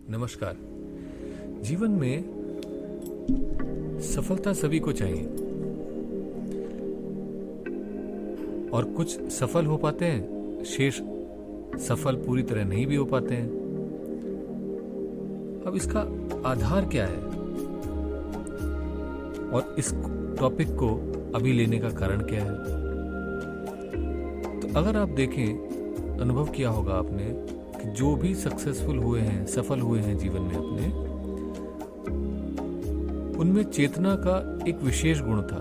नमस्कार। जीवन में सफलता सभी को चाहिए और कुछ सफल हो पाते हैं, शेष सफल पूरी तरह नहीं भी हो पाते हैं। अब इसका आधार क्या है और इस टॉपिक को अभी लेने का कारण क्या है? तो अगर आप देखें, अनुभव किया होगा आपने कि जो भी सक्सेसफुल हुए हैं, सफल हुए हैं जीवन में अपने, उनमें चेतना का एक विशेष गुण था।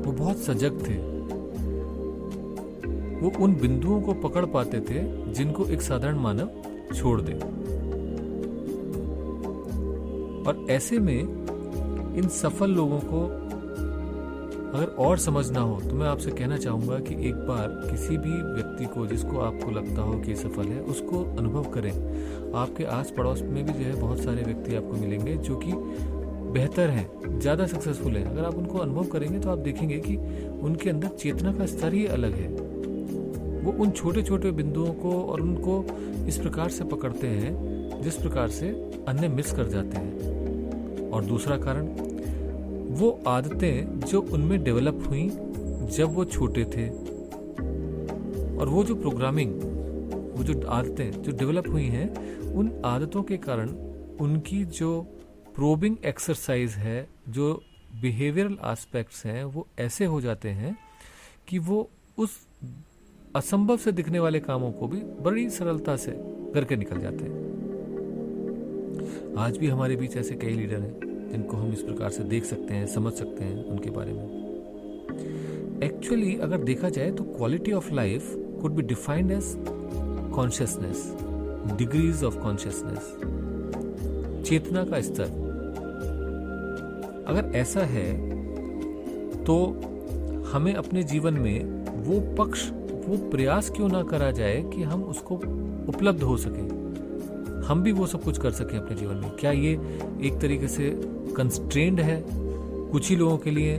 वो बहुत सजग थे। वो उन बिंदुओं को पकड़ पाते थे जिनको एक साधारण मानव छोड़ दे। और ऐसे में इन सफल लोगों को अगर और समझना हो तो मैं आपसे कहना चाहूंगा कि एक बार किसी भी व्यक्ति को जिसको आपको लगता हो कि सफल है, उसको अनुभव करें। आपके आस पड़ोस में भी जो है बहुत सारे व्यक्ति आपको मिलेंगे जो कि बेहतर हैं, ज़्यादा सक्सेसफुल हैं। अगर आप उनको अनुभव करेंगे तो आप देखेंगे कि उनके अंदर चेतना का स्तर ही अलग है। वो उन छोटे छोटे बिंदुओं को और उनको इस प्रकार से पकड़ते हैं जिस प्रकार से अन्य मिस कर जाते हैं। और दूसरा कारण, वो आदतें जो उनमें डेवलप हुई जब वो छोटे थे, और वो जो प्रोग्रामिंग, वो जो आदतें जो डेवलप हुई हैं, उन आदतों के कारण उनकी जो प्रोबिंग एक्सरसाइज है, जो बिहेवियरल एस्पेक्ट्स हैं, वो ऐसे हो जाते हैं कि वो उस असंभव से दिखने वाले कामों को भी बड़ी सरलता से करके निकल जाते हैं। आज भी हमारे बीच ऐसे कई लीडर हैं जिनको हम इस प्रकार से देख सकते हैं, समझ सकते हैं उनके बारे में। एक्चुअली अगर देखा जाए तो quality of life could be defined as consciousness, degrees of consciousness, चेतना का स्तर। अगर ऐसा है तो हमें अपने जीवन में वो पक्ष, वो प्रयास क्यों ना करा जाए कि हम उसको उपलब्ध हो सके, हम भी वो सब कुछ कर सकें अपने जीवन में। क्या ये एक तरीके से कंस्ट्रेंड है, कुछ ही लोगों के लिए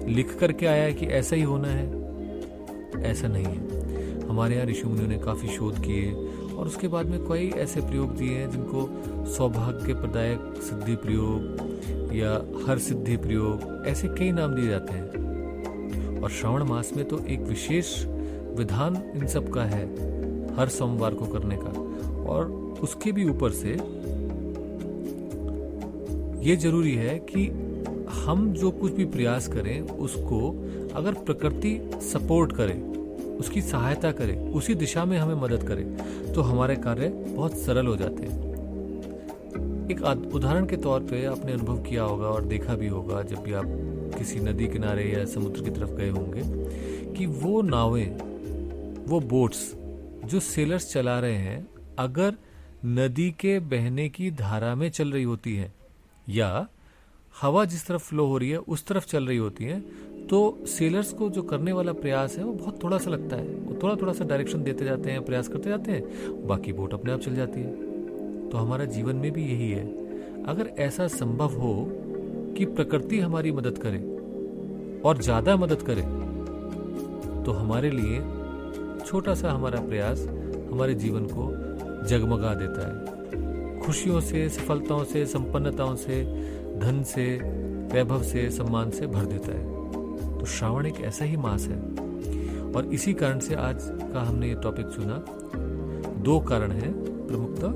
लिख करके आया है कि ऐसा ही होना है? ऐसा नहीं है। हमारे यहाँ ऋषि मुनियों ने काफ़ी शोध किए और उसके बाद में कई ऐसे प्रयोग दिए हैं जिनको सौभाग्य प्रदायक सिद्धि प्रयोग या हर सिद्धि प्रयोग, ऐसे कई नाम दिए जाते हैं। और श्रावण मास में तो एक विशेष विधान इन सब का है, हर सोमवार को करने का। और उसके भी ऊपर से ये जरूरी है कि हम जो कुछ भी प्रयास करें उसको अगर प्रकृति सपोर्ट करे, उसकी सहायता करे, उसी दिशा में हमें मदद करे, तो हमारे कार्य बहुत सरल हो जाते हैं। एक उदाहरण के तौर पे आपने अनुभव किया होगा और देखा भी होगा जब भी आप किसी नदी किनारे या समुद्र की तरफ गए होंगे कि वो नावें, वो बोट्स जो सेलर्स चला रहे हैं, अगर नदी के बहने की धारा में चल रही होती है या हवा जिस तरफ फ्लो हो रही है उस तरफ चल रही होती है, तो सेलर्स को जो करने वाला प्रयास है वो बहुत थोड़ा सा लगता है। वो थोड़ा थोड़ा सा डायरेक्शन देते जाते हैं, प्रयास करते जाते हैं, बाकी बोट अपने आप चल जाती है। तो हमारा जीवन में भी यही है। अगर ऐसा संभव हो कि प्रकृति हमारी मदद करे और ज्यादा मदद करे, तो हमारे लिए छोटा सा हमारा प्रयास हमारे जीवन को जगमगा देता है, खुशियों से, सफलताओं से, संपन्नताओं से, धन से, वैभव से, सम्मान से भर देता है। तो श्रावण एक ऐसा ही मास है और इसी कारण से आज का हमने ये टॉपिक चुना। दो कारण हैं प्रमुखतः।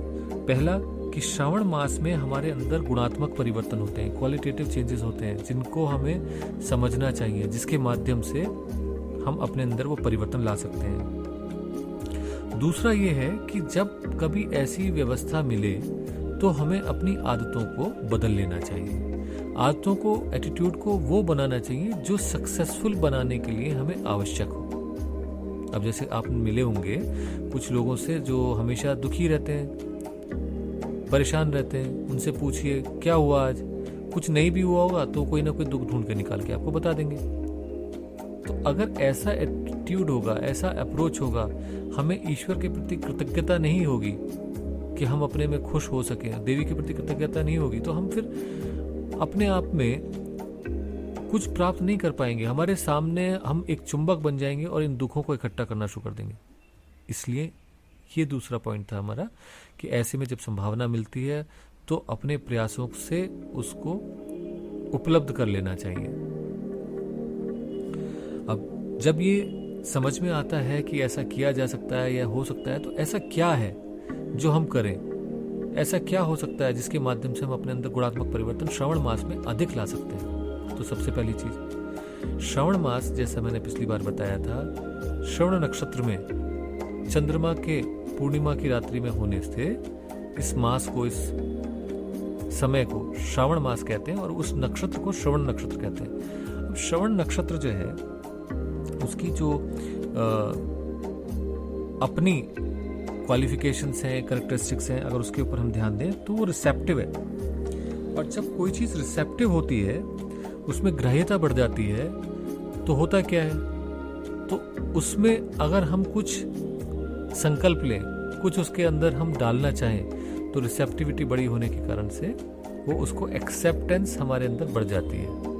पहला कि श्रावण मास में हमारे अंदर गुणात्मक परिवर्तन होते हैं, क्वालिटेटिव चेंजेस होते हैं, जिनको हमें समझना चाहिए, जिसके माध्यम से हम अपने अंदर वो परिवर्तन ला सकते हैं। दूसरा ये है कि जब कभी ऐसी व्यवस्था मिले तो हमें अपनी आदतों को बदल लेना चाहिए। आदतों को, एटीट्यूड को वो बनाना चाहिए जो सक्सेसफुल बनाने के लिए हमें आवश्यक हो। अब जैसे आप मिले होंगे कुछ लोगों से जो हमेशा दुखी रहते हैं, परेशान रहते हैं, उनसे पूछिए क्या हुआ आज, कुछ नहीं भी हुआ होगा तो कोई ना कोई दुख ढूंढ के निकाल के आपको बता देंगे। तो अगर ऐसा एटीट्यूड होगा, ऐसा अप्रोच होगा, हमें ईश्वर के प्रति कृतज्ञता नहीं होगी कि हम अपने में खुश हो सके, देवी के प्रति कृतज्ञता नहीं होगी, तो हम फिर अपने आप में कुछ प्राप्त नहीं कर पाएंगे। हमारे सामने हम एक चुंबक बन जाएंगे और इन दुखों को इकट्ठा करना शुरू कर देंगे। इसलिए ये दूसरा पॉइंट था हमारा कि ऐसे में जब संभावना मिलती है तो अपने प्रयासों से उसको उपलब्ध कर लेना चाहिए। अब जब ये समझ में आता है कि ऐसा किया जा सकता है या हो सकता है, तो ऐसा क्या है जो हम करें, ऐसा क्या हो सकता है जिसके माध्यम से हम अपने अंदर गुणात्मक परिवर्तन श्रावण मास में अधिक ला सकते हैं। तो सबसे पहली चीज, श्रावण मास जैसा मैंने पिछली बार बताया था, श्रवण नक्षत्र में चंद्रमा के पूर्णिमा की रात्रि में होने से इस मास को, इस समय को श्रावण मास कहते हैं और उस नक्षत्र को श्रवण नक्षत्र कहते हैं। अब श्रवण नक्षत्र जो है उसकी जो अपनी क्वालिफिकेशंस हैं, कैरेक्टरिस्टिक्स हैं, अगर उसके ऊपर हम ध्यान दें तो वो रिसेप्टिव है। और जब कोई चीज रिसेप्टिव होती है, उसमें ग्राह्यता बढ़ जाती है, तो होता क्या है, तो उसमें अगर हम कुछ संकल्प लें, कुछ उसके अंदर हम डालना चाहें, तो रिसेप्टिविटी बड़ी होने के कारण से वो उसको एक्सेप्टेंस हमारे अंदर बढ़ जाती है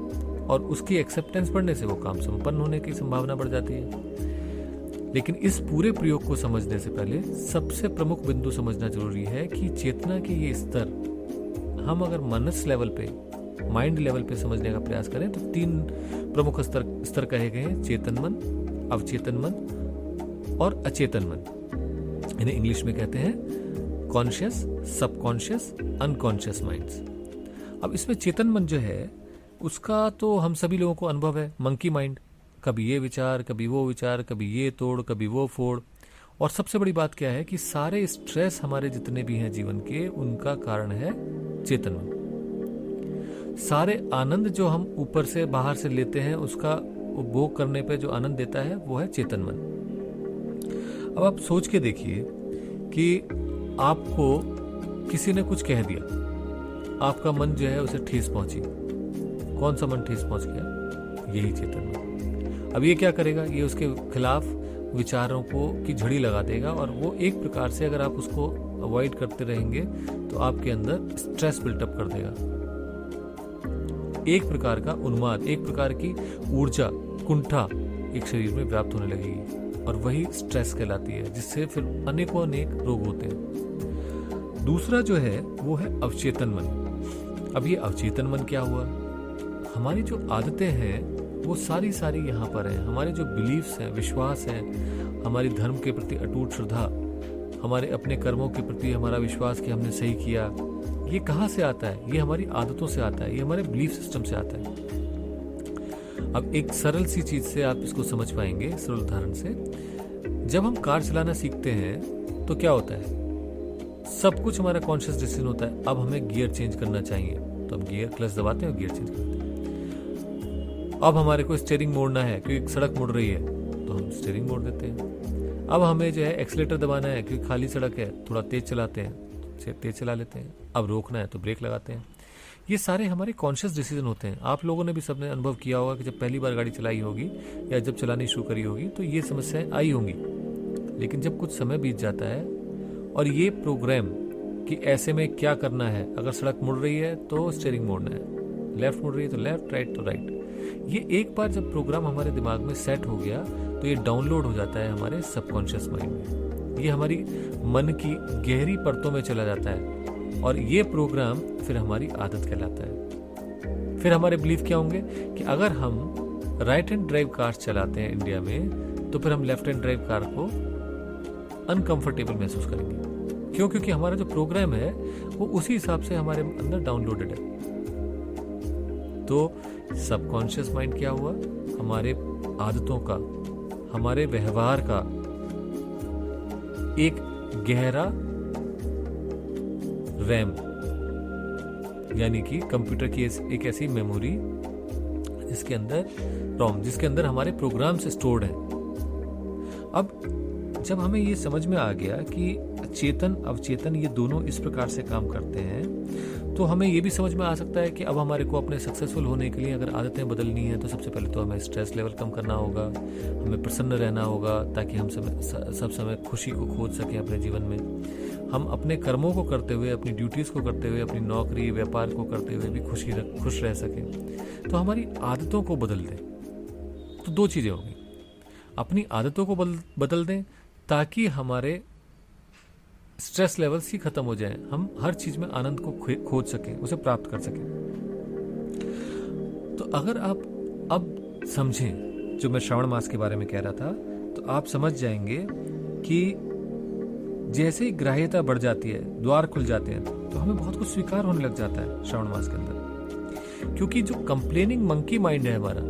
और उसकी एक्सेप्टेंस बढ़ने से वो काम संपन्न होने की संभावना बढ़ जाती है। लेकिन इस पूरे प्रयोग को समझने से पहले सबसे प्रमुख बिंदु समझना जरूरी है कि चेतना के ये स्तर हम अगर मनस लेवल पे, माइंड लेवल पे समझने का प्रयास करें तो 3 प्रमुख स्तर कहे गए हैं: चेतन मन, अवचेतन मन और अचेतन मन। इन्हें इंग्लिश में कहते हैं कॉन्शियस, सबकॉन्शियस, अनकॉन्शियस माइंड्स। अब इसमें चेतन मन जो है उसका तो हम सभी लोगों को अनुभव है, मंकी माइंड, कभी ये विचार, कभी वो विचार, कभी ये तोड़, कभी वो फोड़। और सबसे बड़ी बात क्या है कि सारे स्ट्रेस हमारे जितने भी हैं जीवन के, उनका कारण है चेतन मन। सारे आनंद जो हम ऊपर से बाहर से लेते हैं, उसका उपभोग करने पे जो आनंद देता है वो है चेतन मन। अब आप सोच के देखिए कि आपको किसी ने कुछ कह दिया, आपका मन जो है उसे ठेस पहुंची। कौन सा मन ठेस पहुंच गया? यही चेतन मन। अब ये क्या करेगा? ये उसके खिलाफ विचारों को की झड़ी लगा देगा और वो एक प्रकार से, अगर आप उसको अवॉइड करते रहेंगे तो आपके अंदर स्ट्रेस बिल्टअप कर देगा। एक प्रकार का उन्माद, एक प्रकार की ऊर्जा, कुंठा एक शरीर में व्याप्त होने लगेगी और वही स्ट्रेस कहलाती है, जिससे फिर अनेकों अनेक रोग होते हैं। दूसरा जो है वो है अवचेतन मन। अब ये अवचेतन मन क्या हुआ? हमारी जो आदतें हैं वो सारी यहाँ पर है। हमारे जो बिलीफ्स हैं, विश्वास हैं, हमारी धर्म के प्रति अटूट श्रद्धा, हमारे अपने कर्मों के प्रति हमारा विश्वास कि हमने सही किया, ये कहाँ से आता है? ये हमारी आदतों से आता है, ये हमारे बिलीफ सिस्टम से आता है। अब एक सरल सी चीज से आप इसको समझ पाएंगे, सरल उदाहरण से। जब हम कार चलाना सीखते हैं तो क्या होता है? सब कुछ हमारा कॉन्शियस डिसीजन होता है। अब हमें गियर चेंज करना चाहिए तो हम गियर क्लच दबाते हैं और गियर चेंज करते हैं। अब हमारे को स्टीयरिंग मोड़ना है क्योंकि सड़क मुड़ रही है तो हम स्टीयरिंग मोड़ देते हैं। अब हमें जो है एक्सीलेटर दबाना है क्योंकि खाली सड़क है, थोड़ा तेज चलाते हैं, तेज चला लेते हैं। अब रोकना है तो ब्रेक लगाते हैं। ये सारे हमारे कॉन्शियस डिसीजन होते हैं। आप लोगों ने भी सबने अनुभव किया होगा कि जब पहली बार गाड़ी चलाई होगी या जब चलानी शुरू करी होगी तो ये समस्याएं आई होंगी। लेकिन जब कुछ समय बीत जाता है और ये प्रोग्राम कि ऐसे में क्या करना है, अगर सड़क मुड़ रही है तो स्टीयरिंग मोड़ना है, लेफ्ट मुड़ रही है तो लेफ्ट, राइट तो राइट, ये एक बार जब प्रोग्राम हमारे दिमाग में सेट हो गया तो ये डाउनलोड हो जाता है हमारे सबकॉन्शियस माइंड में। ये हमारी मन की गहरी परतों में चला जाता है और ये प्रोग्राम फिर हमारी आदत कहलाता है। फिर हमारे बिलीफ क्या होंगे कि अगर हम राइट हैंड ड्राइव कार चलाते हैं इंडिया में तो फिर हम लेफ्ट हैंड ड्राइव कार को अनकंफर्टेबल महसूस करेंगे। क्यों? क्योंकि हमारा जो प्रोग्राम है वो उसी हिसाब से हमारे अंदर डाउनलोडेड है। तो सबकॉन्शियस माइंड क्या हुआ? हमारे आदतों का, हमारे व्यवहार का एक गहरा रैम, यानी कि कंप्यूटर की एक ऐसी मेमोरी जिसके अंदर रॉम, जिसके अंदर हमारे प्रोग्राम्स स्टोर्ड हैं। अब जब हमें ये समझ में आ गया कि चेतन अवचेतन ये दोनों इस प्रकार से काम करते हैं, तो हमें ये भी समझ में आ सकता है कि अब हमारे को अपने सक्सेसफुल होने के लिए अगर आदतें बदलनी है तो सबसे पहले तो हमें स्ट्रेस लेवल कम करना होगा, हमें प्रसन्न रहना होगा ताकि हम सब समय खुशी को खोज सकें अपने जीवन में। हम अपने कर्मों को करते हुए, अपनी ड्यूटीज को करते हुए, अपनी नौकरी व्यापार को करते हुए भी खुश रह सकें। तो हमारी आदतों को बदल दें तो 2 चीजें होंगी। अपनी आदतों को बदल दें ताकि हमारे स्ट्रेस लेवल्स ही खत्म हो जाएं, हम हर चीज में आनंद को खोज सकें, उसे प्राप्त कर सकें। तो अगर आप अब समझें जो मैं श्रावण मास के बारे में कह रहा था, तो आप समझ जाएंगे कि जैसे ही ग्राह्यता बढ़ जाती है, द्वार खुल जाते हैं, तो हमें बहुत कुछ स्वीकार होने लग जाता है श्रावण मास के अंदर। क्योंकि जो कंप्लेनिंग मंकी माइंड है हमारा,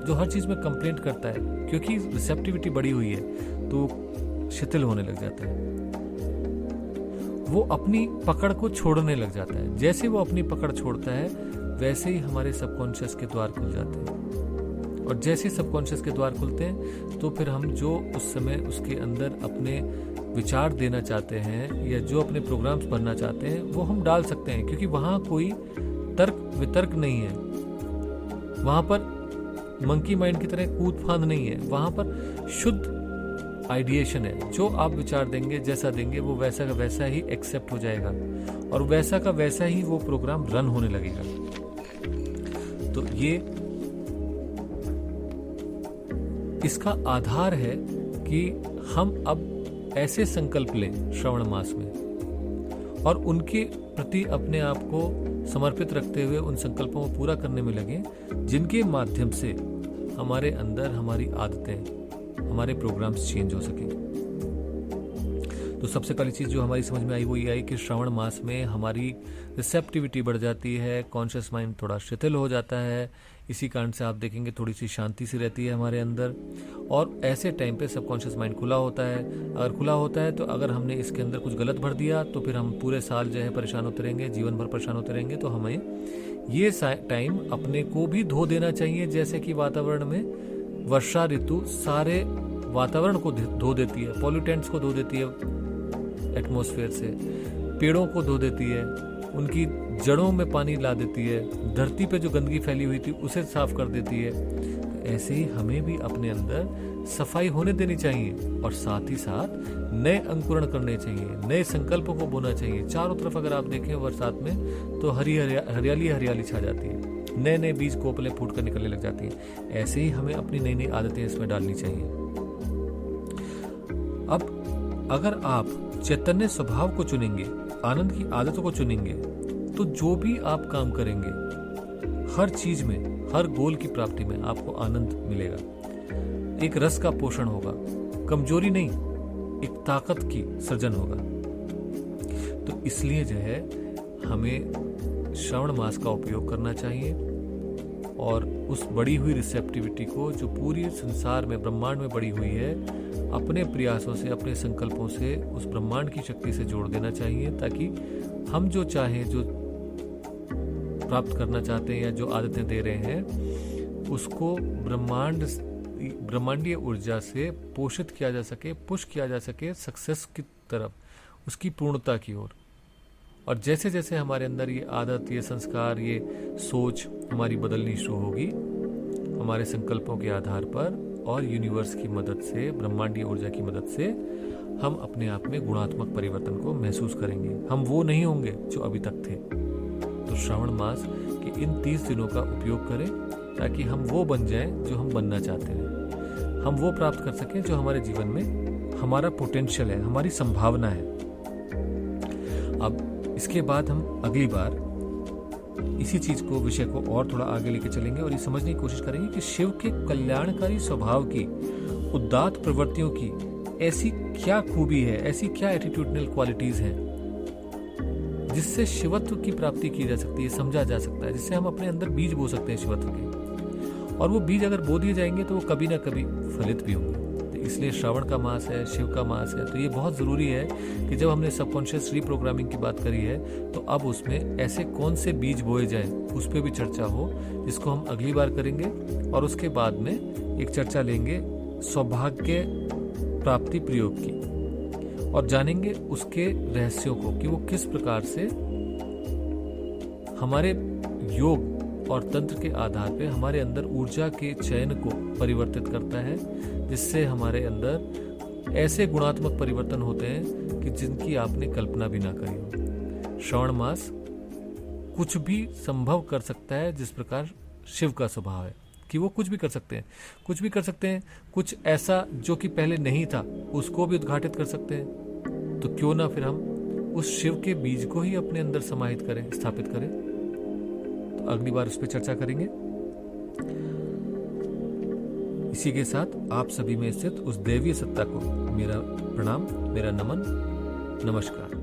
जो हर चीज में कंप्लेंट करता है, क्योंकि रिसेप्टिविटी बढ़ी हुई है तो शिथिल होने लग जाता है, वो अपनी पकड़ को छोड़ने लग जाता है। जैसे वो अपनी पकड़ छोड़ता है वैसे ही हमारे सबकॉन्शियस के द्वार खुल जाते हैं, और जैसे सबकॉन्शियस के द्वार खुलते हैं तो फिर हम जो उस समय उसके अंदर अपने विचार देना चाहते हैं या जो अपने प्रोग्राम्स भरना चाहते हैं वो हम डाल सकते हैं, क्योंकि वहां कोई तर्क वितर्क नहीं है, वहां पर मंकी माइंड की तरह कूद फांद नहीं है, वहां पर शुद्ध आइडिएशन है। जो आप विचार देंगे, जैसा देंगे, वो वैसा का वैसा ही एक्सेप्ट हो जाएगा और वैसा का वैसा ही वो प्रोग्राम रन होने लगेगा। तो ये इसका आधार है कि हम अब ऐसे संकल्प लें श्रावण मास में और उनके प्रति अपने आप को समर्पित रखते हुए उन संकल्पों को पूरा करने में लगे, जिनके माध्यम से हमारे अंदर हमारी आदतें, हमारे प्रोग्राम्स चेंज हो सके। तो सबसे पहली चीज जो हमारी समझ में आई वो ये आई कि श्रावण मास में हमारी रिसेप्टिविटी बढ़ जाती है, कॉन्शियस माइंड थोड़ा शिथिल हो जाता है। इसी कारण से आप देखेंगे थोड़ी सी शांति सी रहती है हमारे अंदर, और ऐसे टाइम पे सबकॉन्शियस माइंड खुला होता है। अगर खुला होता है तो अगर हमने इसके अंदर कुछ गलत भर दिया तो फिर हम पूरे साल जो है परेशान होते रहेंगे, जीवन भर परेशान होते रहेंगे। तो हमें ये टाइम अपने को भी धो देना चाहिए, जैसे कि वातावरण में वर्षा ऋतु सारे वातावरण को धो देती है, पॉल्यूटेंट्स को धो देती है, एटमॉस्फेयर से पेड़ों को धो देती है, उनकी जड़ों में पानी ला देती है, धरती पे जो गंदगी फैली हुई थी उसे साफ कर देती है। तो ऐसे ही हमें भी अपने अंदर सफाई होने देनी चाहिए और साथ ही साथ नए अंकुरण करने चाहिए, नए संकल्पों को बोना चाहिए। चारों तरफ अगर आप देखें बरसात में तो हरियाली हरियाली छा जाती है, नए नए बीज कोपले फूट कर निकलने लग जाती हैं। ऐसे ही हमें अपनी नई नई आदतें इसमें डालनी चाहिए। अब अगर आप चैतन्य स्वभाव को चुनेंगे, आनंद की आदतों को चुनेंगे, तो जो भी आप काम करेंगे हर चीज में, हर गोल की प्राप्ति में आपको आनंद मिलेगा। एक रस का पोषण होगा, कमजोरी नहीं, एक ताकत की सृजन होगा। तो इसलिए जो है हमें श्रावण मास का उपयोग करना चाहिए और उस बढ़ी हुई रिसेप्टिविटी को जो पूरी संसार में, ब्रह्मांड में बढ़ी हुई है, अपने प्रयासों से, अपने संकल्पों से उस ब्रह्मांड की शक्ति से जोड़ देना चाहिए, ताकि हम जो चाहें, जो प्राप्त करना चाहते हैं या जो आदतें दे रहे हैं, उसको ब्रह्मांडीय ऊर्जा से पोषित किया जा सके, पुश किया जा सके सक्सेस की तरफ, उसकी पूर्णता की ओर। और जैसे जैसे हमारे अंदर ये आदत, ये संस्कार, ये सोच हमारी बदलनी शुरू होगी हमारे संकल्पों के आधार पर और यूनिवर्स की मदद से, ब्रह्मांडीय ऊर्जा की मदद से, हम अपने आप में गुणात्मक परिवर्तन को महसूस करेंगे। हम वो नहीं होंगे जो अभी तक थे। तो श्रावण मास के इन 30 दिनों का उपयोग करें ताकि हम वो बन जाएं जो हम बनना चाहते हैं, हम वो प्राप्त कर सकें जो हमारे जीवन में हमारा पोटेंशियल है, हमारी संभावना है। अब इसके बाद हम अगली बार इसी चीज को, विषय को और थोड़ा आगे लेके चलेंगे और ये समझने की कोशिश करेंगे कि शिव के कल्याणकारी स्वभाव की, उदात्त प्रवृत्तियों की ऐसी क्या खूबी है, ऐसी क्या एटीट्यूडनल क्वालिटीज हैं जिससे शिवत्व की प्राप्ति की जा सकती है, समझा जा सकता है, जिससे हम अपने अंदर बीज बो सकते हैं शिवत्व के। और वो बीज अगर बो दिए जाएंगे तो वो कभी ना कभी फलित भी होंगे। तो इसलिए श्रावण का मास है, शिव का मास है, तो ये बहुत जरूरी है कि जब हमने सबकॉन्शियस रीप्रोग्रामिंग की बात करी है तो अब उसमें ऐसे कौन से बीज बोए जाएं उस पर भी चर्चा हो, जिसको हम अगली बार करेंगे। और उसके बाद में एक चर्चा लेंगे सौभाग्य प्राप्ति प्रयोग की और जानेंगे उसके रहस्यों को कि वो किस प्रकार से हमारे योग और तंत्र के आधार पे हमारे अंदर ऊर्जा के चयन को परिवर्तित करता है, जिससे हमारे अंदर ऐसे गुणात्मक परिवर्तन होते हैं कि जिनकी आपने कल्पना भी ना करी हो। श्रावण मास कुछ भी संभव कर सकता है, जिस प्रकार शिव का स्वभाव है कि वो कुछ भी कर सकते हैं, कुछ भी कर सकते हैं। कुछ ऐसा जो कि पहले नहीं था उसको भी उद्घाटित कर सकते हैं। तो क्यों ना फिर हम उस शिव के बीज को ही अपने अंदर समाहित करें, स्थापित करें। तो अगली बार उस पर चर्चा करेंगे। इसी के साथ आप सभी में स्थित उस दैवीय सत्ता को मेरा प्रणाम, मेरा नमन, नमस्कार।